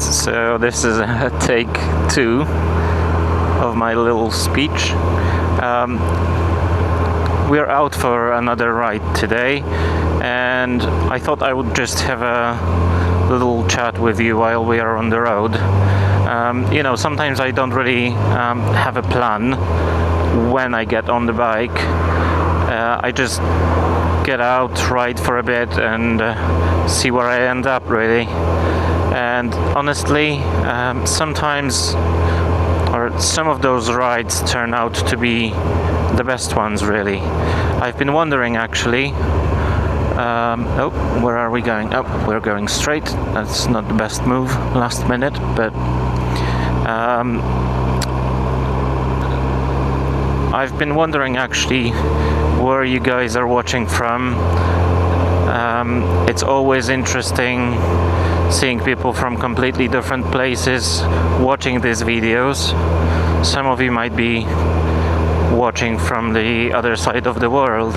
Alright, so this is take 2 of my little speech. We're out for another ride today, and I thought I would just have a little chat with you while we are on the road. Sometimes I don't really have a plan when I get on the bike. I just get out, ride for a bit, and see where I end up, really. And honestly, sometimes, or some of those rides turn out to be the best ones, really. I've been wondering, actually. Where are we going? Oh, we're going straight. That's not the best move last minute, but I've been wondering, actually, where you guys are watching from. It's always interesting seeing people from completely different places watching these videos. Some of you might be watching from the other side of the world.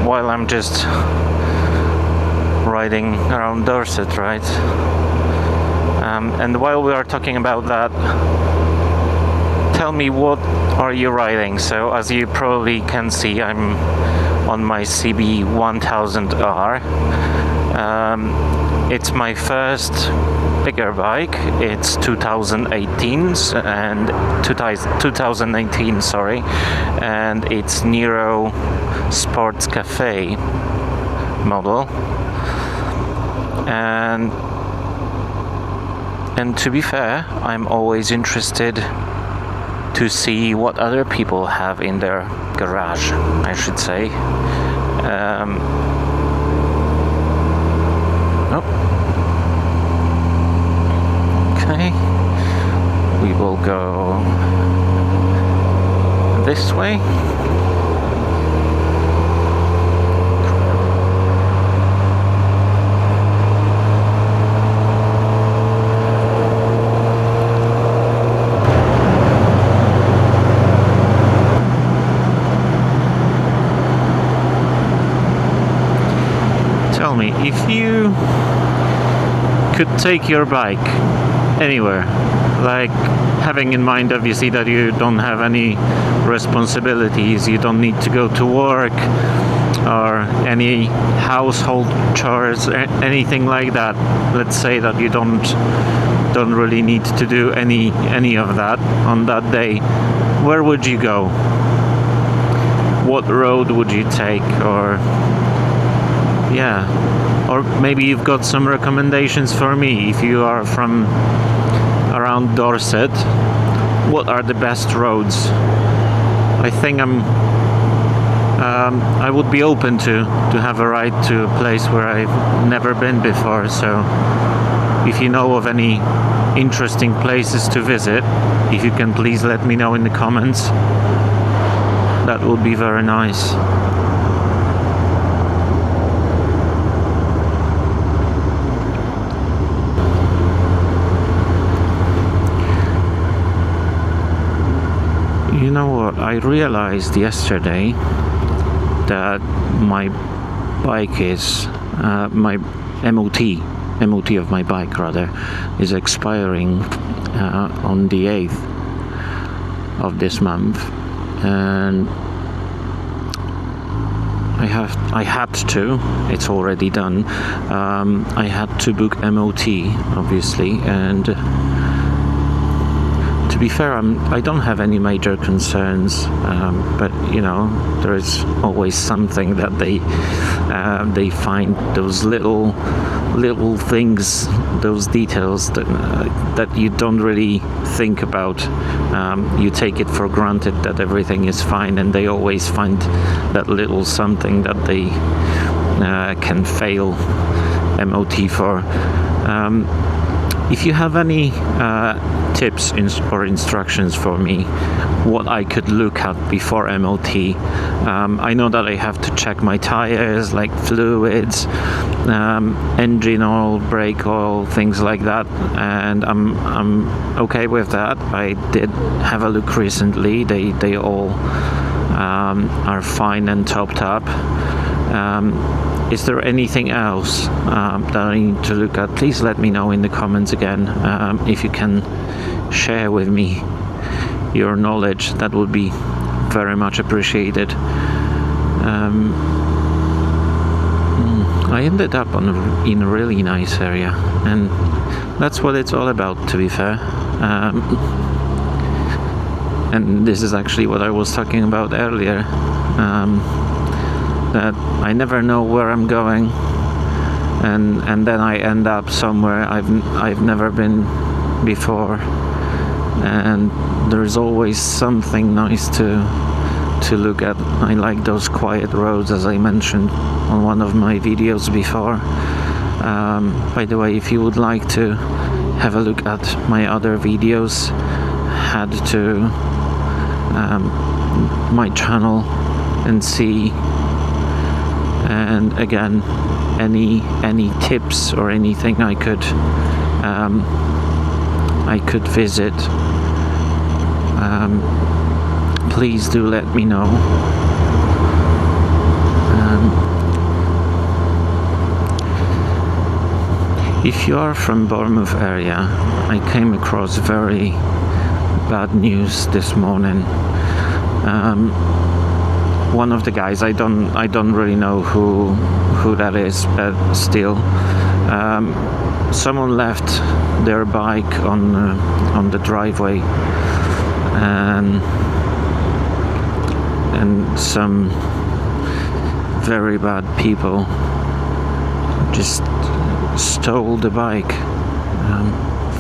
While I'm just riding around Dorset, right? And while we are talking about that, tell me, what are you riding? So as you probably can see, I'm on my CB 1000R. It's my first bigger bike. It's 2018 and it's Nero Sports Cafe model. And to be fair, I'm always interested to see what other people have in their garage, I should say. Okay, we will go this way. Tell me, if you could take your bike anywhere, like having in mind obviously that you don't have any responsibilities, you don't need to go to work or any household chores, anything like that. Let's say that you don't really need to do any of that on that day. Where would you go? What road would you take? Or maybe you've got some recommendations for me. If you are from around Dorset, what are the best roads? I think I would be open to have a ride to a place where I've never been before. So if you know of any interesting places to visit, if you can please let me know in the comments, that would be very nice. You know what, I realized yesterday that my bike is, my MOT of my bike rather, is expiring on the 8th of this month, and I had to, it's already done, I had to book MOT obviously, and to be fair, I don't have any major concerns, but there is always something that they find, those little things, those details that you don't really think about. You take it for granted that everything is fine, and they always find that little something that they can fail MOT for. If you have any tips or instructions for me, what I could look at before MOT. I know that I have to check my tires, like fluids, engine oil, brake oil, things like that, and I'm okay with that. I did have a look recently. They all are fine and topped up. Is there anything else that I need to look at? Please let me know in the comments again. If you can share with me your knowledge, that would be very much appreciated. I ended up in a really nice area, and that's what it's all about, to be fair. And this is actually what I was talking about earlier, that I never know where I'm going, and then I end up somewhere I've never been before, and there's always something nice to look at. I like those quiet roads, as I mentioned on one of my videos before. By the way, if you would like to have a look at my other videos, head to my channel and see. And again, any tips or anything I could visit, please do let me know. If you are from Bournemouth area, I came across very bad news this morning. One of the guys, I don't really know who that is, but still, someone left their bike on the driveway, and some very bad people just stole the bike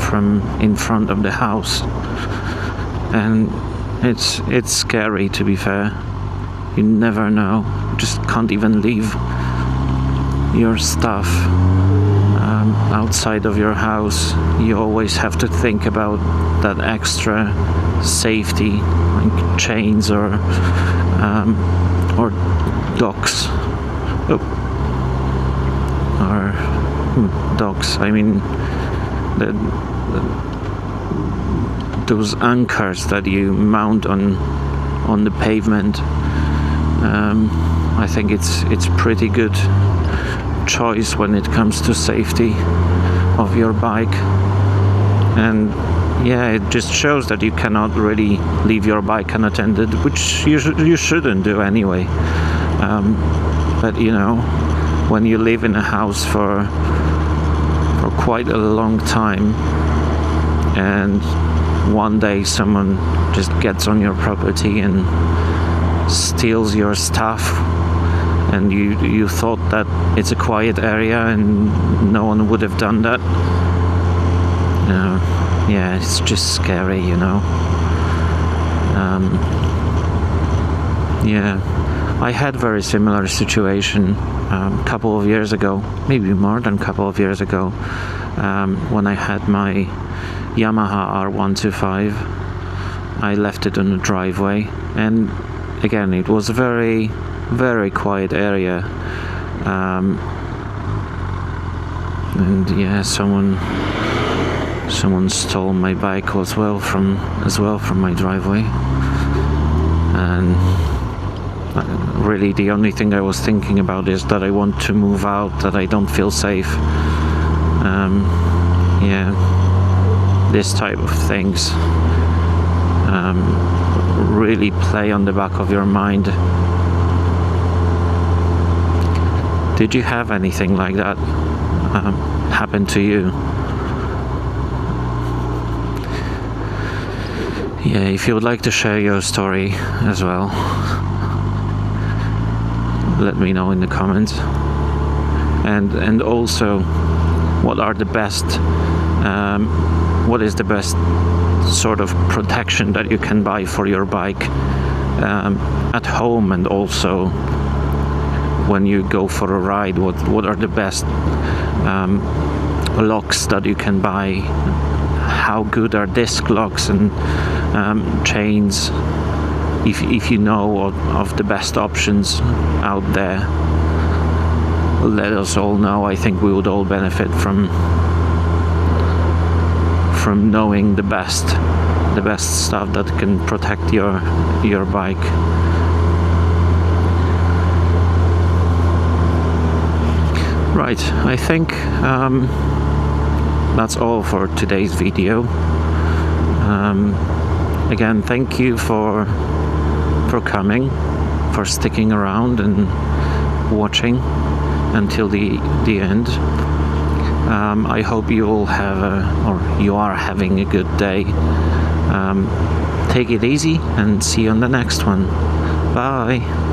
from in front of the house, and it's scary, to be fair. You never know. You just can't even leave your stuff outside of your house. You always have to think about that extra safety, like chains or dogs. Dogs. I mean, those anchors that you mount on the pavement. I think it's pretty good choice when it comes to safety of your bike. And yeah, it just shows that you cannot really leave your bike unattended, which you shouldn't do anyway. But you know, when you live in a house for quite a long time, and one day someone just gets on your property and steals your stuff, and you thought that it's a quiet area and no one would have done that. Yeah, it's just scary, you know. Yeah, I had a very similar situation a couple of years ago, maybe more than a couple of years ago, when I had my Yamaha R125. I left it on the driveway, and again, it was a very, very quiet area, and yeah, someone stole my bike as well from my driveway. And really, the only thing I was thinking about is that I want to move out, that I don't feel safe. Yeah, this type of things really play on the back of your mind. Did you have anything like that happen to you? Yeah, if you would like to share your story as well, let me know in the comments. And also, what is the best sort of protection that you can buy for your bike at home, and also when you go for a ride, what are the best locks that you can buy? How good are disc locks and chains? If you know of the best options out there, let us all know. I think we would all benefit from knowing the best stuff that can protect your bike. right, I think that's all for today's video. Again, thank you for coming, for sticking around and watching until the end. I hope you all you are having a good day. Take it easy and see you on the next one. Bye.